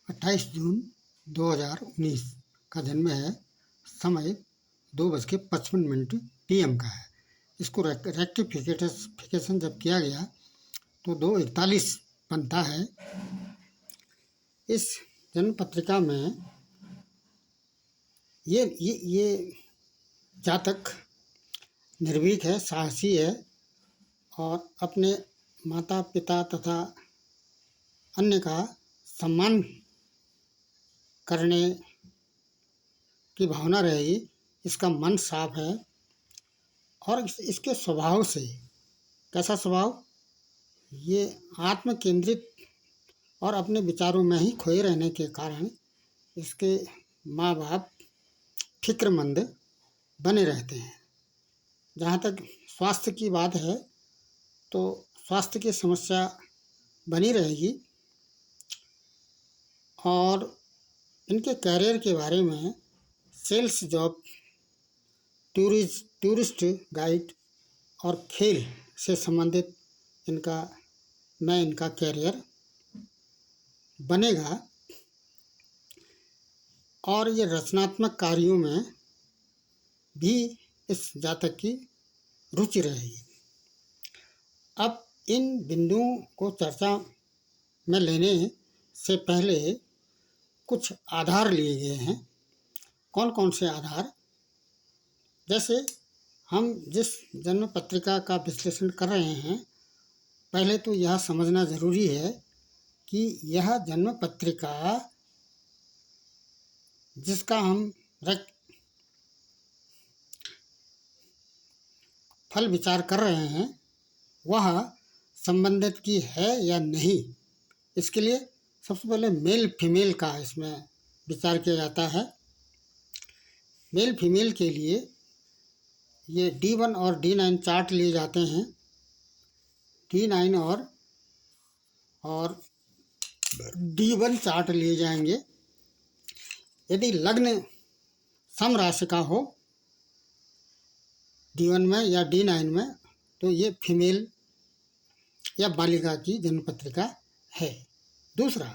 28 जून 2019 का जन्म है। समय 2:55 PM का है। इसको रेक्टिफिकेशन जब किया गया तो 2:41 बनता है। इस जन्म पत्रिका में ये जातक निर्भीक है, साहसी है और अपने माता पिता तथा अन्य का सम्मान करने की भावना रहेगी। इसका मन साफ है और इसके स्वभाव से, कैसा स्वभाव, ये आत्म केंद्रित और अपने विचारों में ही खोए रहने के कारण इसके माँ बाप फिक्रमंद बने रहते हैं। जहाँ तक स्वास्थ्य की बात है तो स्वास्थ्य की समस्या बनी रहेगी और इनके करियर के बारे में सेल्स जॉब, टूरिस्ट गाइड और खेल से संबंधित इनका करियर बनेगा और ये रचनात्मक कार्यों में भी इस जातक की रुचि रहेगी। अब इन बिंदुओं को चर्चा में लेने से पहले कुछ आधार लिए गए हैं। कौन कौन से आधार? जैसे हम जिस जन्म पत्रिका का विश्लेषण कर रहे हैं, पहले तो यह समझना ज़रूरी है कि यह जन्म पत्रिका जिसका हम फल विचार कर रहे हैं वह संबंधित की है या नहीं। इसके लिए सबसे पहले मेल फीमेल का इसमें विचार किया जाता है। मेल फीमेल के लिए ये D1 और D9 चार्ट लिए जाते हैं। D9 और D1 चार्ट लिए जाएंगे। यदि लग्न सम राशि का हो D1 में या D9 में तो ये फीमेल या बालिका की जन्म पत्रिका है। दूसरा,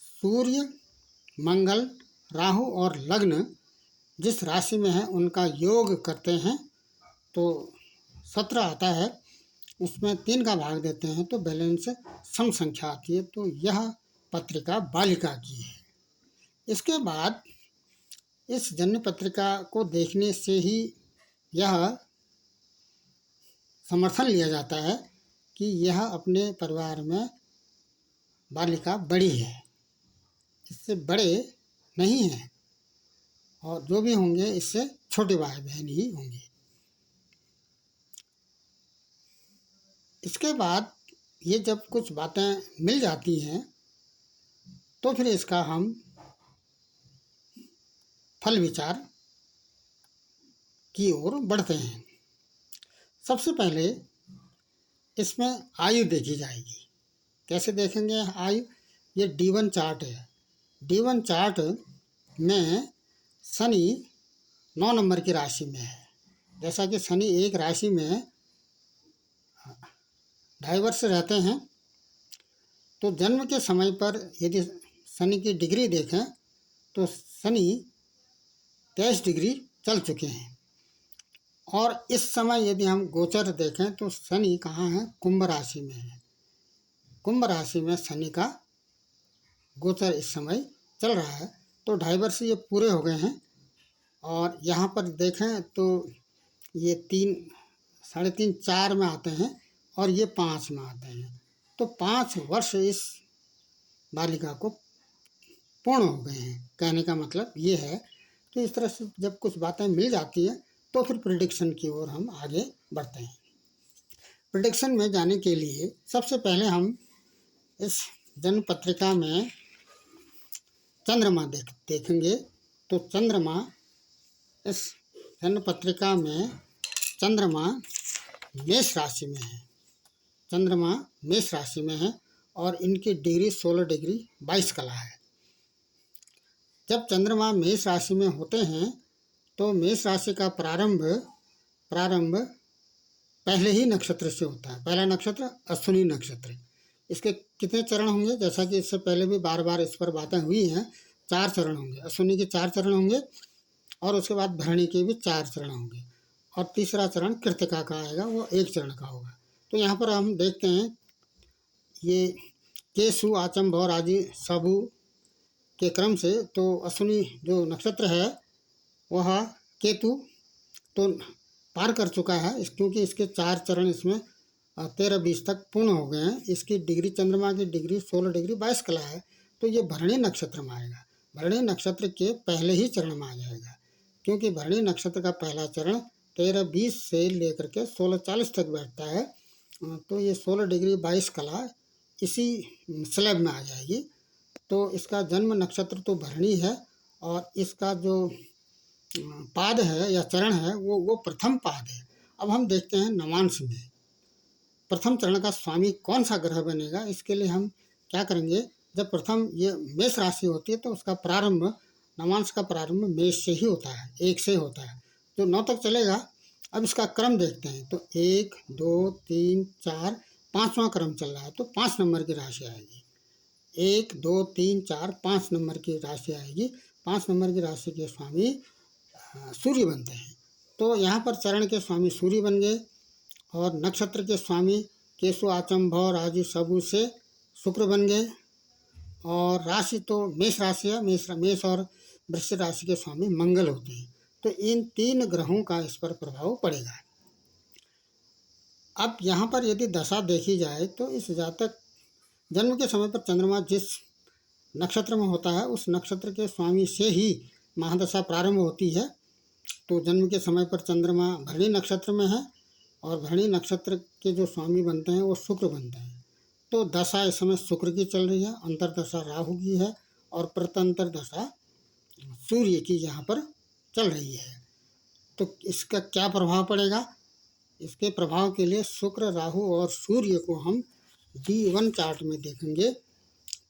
सूर्य, मंगल, राहु और लग्न जिस राशि में है उनका योग करते हैं तो 17 आता है। उसमें 3 का भाग देते हैं तो बैलेंस सम संख्या आती है। तो यह पत्रिका बालिका की है। इसके बाद इस जन्म पत्रिका को देखने से ही यह समर्थन लिया जाता है कि यह अपने परिवार में बालिका बड़ी है, इससे बड़े नहीं हैं और जो भी होंगे इससे छोटे भाई बहन ही होंगे। इसके बाद ये जब कुछ बातें मिल जाती हैं तो फिर इसका हम फल विचार की ओर बढ़ते हैं। सबसे पहले इसमें आयु देखी जाएगी। कैसे देखेंगे आयु? ये D1 चार्ट है। D1 चार्ट में शनि 9 नंबर की राशि में है। जैसा कि शनि एक राशि में 2.5 वर्ष रहते हैं तो जन्म के समय पर यदि शनि की डिग्री देखें तो शनि 23 डिग्री चल चुके हैं और इस समय यदि हम गोचर देखें तो शनि कहाँ है? कुंभ राशि में है। कुंभ राशि में शनि का गोचर इस समय चल रहा है तो 2.5 वर्ष ये पूरे हो गए हैं और यहाँ पर देखें तो ये 3, 3.5, 4 में आते हैं और ये 5 में आते हैं तो 5 वर्ष इस बालिका को पूर्ण हो गए हैं। कहने का मतलब ये है। तो इस तरह से जब कुछ बातें मिल जाती हैं तो फिर प्रेडिक्शन की ओर हम आगे बढ़ते हैं। प्रेडिक्शन में जाने के लिए सबसे पहले हम इस जन्म पत्रिका में चंद्रमा देखेंगे। तो चंद्रमा, इस जन्म पत्रिका में चंद्रमा मेष राशि में है। चंद्रमा मेष राशि में है और इनकी डिग्री 16 डिग्री 22 कला है। जब चंद्रमा मेष राशि में होते हैं तो मेष राशि का प्रारंभ पहले ही नक्षत्र से होता है। पहला नक्षत्र अश्विनी नक्षत्र। इसके कितने चरण होंगे, जैसा कि इससे पहले भी बार बार इस पर बातें हुई हैं। 4 चरण होंगे, अश्विनी के 4 चरण होंगे और उसके बाद भरणी के भी 4 चरण होंगे और तीसरा चरण कृतिका का आएगा, वो 1 चरण का होगा। तो यहाँ पर हम देखते हैं ये केशु, आचम, भौर, आदि सबू के क्रम से, तो अश्विनी जो नक्षत्र है वह केतु तो पार कर चुका है, क्योंकि इसके 4 चरण इसमें 13-20 तक पूर्ण हो गए हैं। इसकी डिग्री, चंद्रमा की डिग्री 16 डिग्री 22 कला है, तो ये भरणी नक्षत्र में आएगा। भरणी नक्षत्र के पहले ही चरण में आ जाएगा, क्योंकि भरणी नक्षत्र का पहला चरण 13-20 से लेकर के 16-40 तक बैठता है। तो ये 16 डिग्री 22 कला इसी स्लैब में आ जाएगी। तो इसका जन्म नक्षत्र तो भरणी है और इसका जो पाद है या चरण है वो प्रथम पाद है। अब हम देखते हैं नवांश में प्रथम चरण का स्वामी कौन सा ग्रह बनेगा। इसके लिए हम क्या करेंगे, जब प्रथम ये मेष राशि होती है तो उसका प्रारंभ, नवांश का प्रारंभ मेष से ही होता है, 1 से होता है, जो 9 तक चलेगा। अब इसका क्रम देखते हैं तो 1, 2, 3, 4, 5वां क्रम चल रहा है, तो 5 नंबर की राशि आएगी। 1, 2, 3, 4, 5 नंबर की राशि आएगी। 5 नंबर की राशि के स्वामी सूर्य बनते हैं। तो यहाँ पर चरण के स्वामी सूर्य बन गए और नक्षत्र के स्वामी केशु, आचम, भौर, आदि सबू से शुक्र बन गए। और राशि तो मेष राशि है, मेष और वृश्चिक राशि के स्वामी मंगल होते हैं। तो इन 3 ग्रहों का इस पर प्रभाव पड़ेगा। अब यहाँ पर यदि दशा देखी जाए तो इस जातक जन्म के समय पर चंद्रमा जिस नक्षत्र में होता है उस नक्षत्र के स्वामी से ही महादशा प्रारंभ होती है। तो जन्म के समय पर चंद्रमा भरणी नक्षत्र में है और भरणी नक्षत्र के जो स्वामी बनते हैं वो शुक्र बनते हैं। तो दशा इस समय शुक्र की चल रही है, अंतरदशा राहु की है और प्रत्यंतर दशा सूर्य की यहाँ पर चल रही है। तो इसका क्या प्रभाव पड़ेगा, इसके प्रभाव के लिए शुक्र, राहु और सूर्य को हम D1 चार्ट में देखेंगे।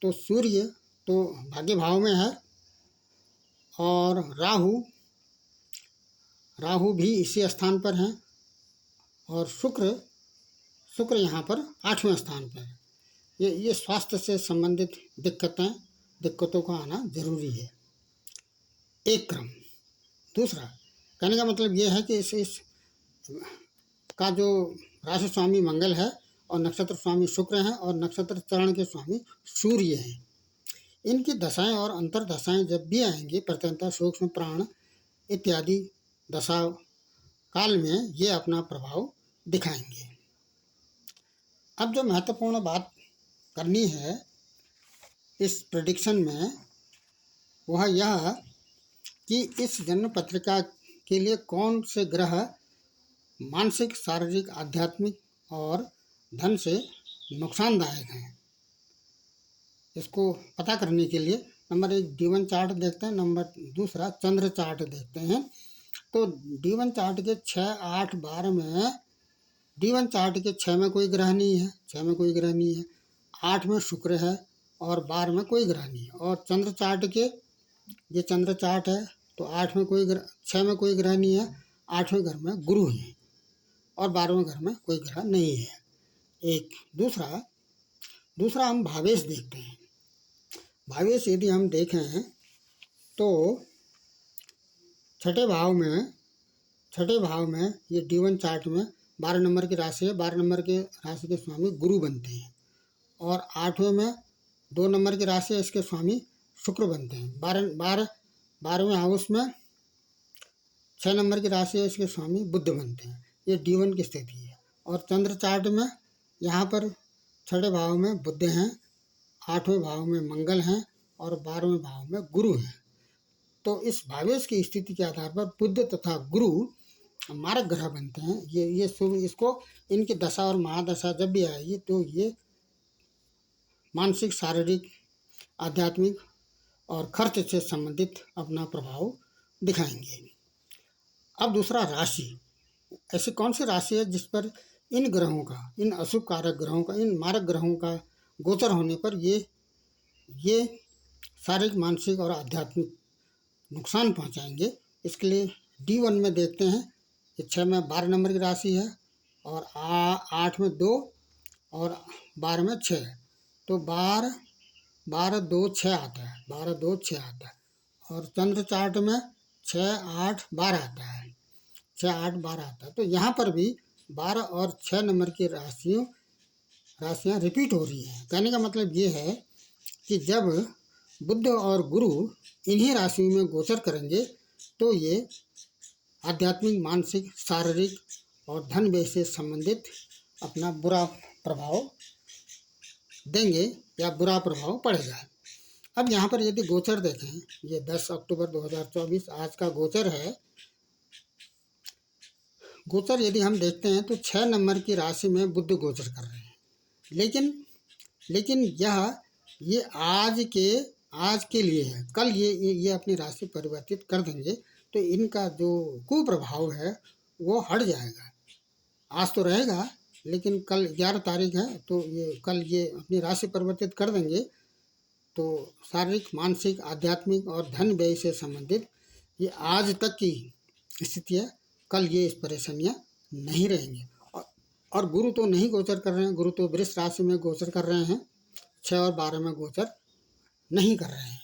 तो सूर्य तो भाग्य भाव में है और राहु भी इसी स्थान पर हैं और शुक्र यहाँ पर 8वें स्थान पर है। ये स्वास्थ्य से संबंधित दिक्कतों का आना जरूरी है। एक क्रम। दूसरा, कहने का मतलब ये है कि इस का जो राशि स्वामी मंगल है और नक्षत्र स्वामी शुक्र हैं और नक्षत्र चरण के स्वामी सूर्य हैं। इनकी दशाएं और अंतर दशाएं जब भी आएंगी, प्रत्यंता, सूक्ष्म, प्राण इत्यादि दशा काल में ये अपना प्रभाव दिखाएंगे। अब जो महत्वपूर्ण बात करनी है इस प्रेडिक्शन में वह यह कि इस जन्म पत्रिका के लिए कौन से ग्रह मानसिक, शारीरिक, आध्यात्मिक और धन से नुकसानदायक हैं। इसको पता करने के लिए नंबर 1 D1 चार्ट देखते हैं, नंबर दूसरा चंद्र चार्ट देखते हैं। तो D1 चार्ट के 6, 8, 12 में D1 चार्ट के 6 में कोई ग्रह नहीं है, 6 में कोई ग्रह नहीं है, 8 में शुक्र है और 12 में कोई ग्रह नहीं है। और चंद्र चार्ट के, ये चंद्र चार्ट है तो 8 में कोई ग्रह, 6 में कोई ग्रह नहीं है, 8वें घर में गुरु है और 12वें घर में कोई ग्रह नहीं है। एक दूसरा हम भावेश देखते हैं। भावेश यदि हम देखें तो छठे भाव में ये D1 चार्ट में 12 नंबर की राशि है, 12 नंबर के राशि के स्वामी गुरु बनते हैं और 8वें में 2 नंबर की राशि है, इसके स्वामी शुक्र बनते हैं। 12वें हाउस में 6 नंबर की राशि है, इसके स्वामी बुध बनते हैं। ये D1 की स्थिति है। और चंद्र चार्ट में यहाँ पर छठे भाव में बुध हैं, 8वें भाव में मंगल हैं और 12वें भाव में गुरु हैं। तो इस भावेश की स्थिति के आधार पर बुध तथा गुरु मारक ग्रह बनते हैं। ये शुभ, इसको इनकी दशा और महादशा जब भी आएगी तो ये मानसिक, शारीरिक, आध्यात्मिक और खर्च से संबंधित अपना प्रभाव दिखाएंगे। अब दूसरा राशि, ऐसी कौन सी राशि है जिस पर इन ग्रहों का, इन अशुभ कारक ग्रहों का, इन मारक ग्रहों का गोचर होने पर ये शारीरिक, मानसिक और आध्यात्मिक नुकसान पहुंचाएंगे। इसके लिए D1 में देखते हैं कि 6 में 12 नंबर की राशि है और 8 में 2 और 12 में 6, तो 12 2 6 आता है, 12 2 6 आता है। और चंद्र चार्ट में 6 8 12 आता है, 6 8 12 आता है। तो यहाँ पर भी 12 और 6 नंबर की राशियाँ रिपीट हो रही हैं। कहने का मतलब ये है कि जब बुध और गुरु इन्हीं राशियों में गोचर करेंगे तो ये आध्यात्मिक, मानसिक, शारीरिक और धन व्यय से संबंधित अपना बुरा प्रभाव देंगे या बुरा प्रभाव पड़ेगा। अब यहाँ पर यदि गोचर देखें, ये 10 अक्टूबर 2024 आज का गोचर है। गोचर यदि हम देखते हैं तो 6 नंबर की राशि में बुध गोचर कर रहे हैं। लेकिन ये आज के लिए है। कल ये अपनी राशि परिवर्तित कर देंगे तो इनका जो कुप्रभाव है वो हट जाएगा। आज तो रहेगा लेकिन कल 11 तारीख है तो कल ये अपनी राशि परिवर्तित कर देंगे। तो शारीरिक, मानसिक, आध्यात्मिक और धन व्यय से संबंधित ये आज तक की स्थिति है। कल ये इस परेशानियाँ नहीं रहेंगी। और गुरु तो नहीं गोचर कर रहे हैं, गुरु तो वृष राशि में गोचर कर रहे हैं, 6 और 12 में गोचर नहीं कर रहे हैं।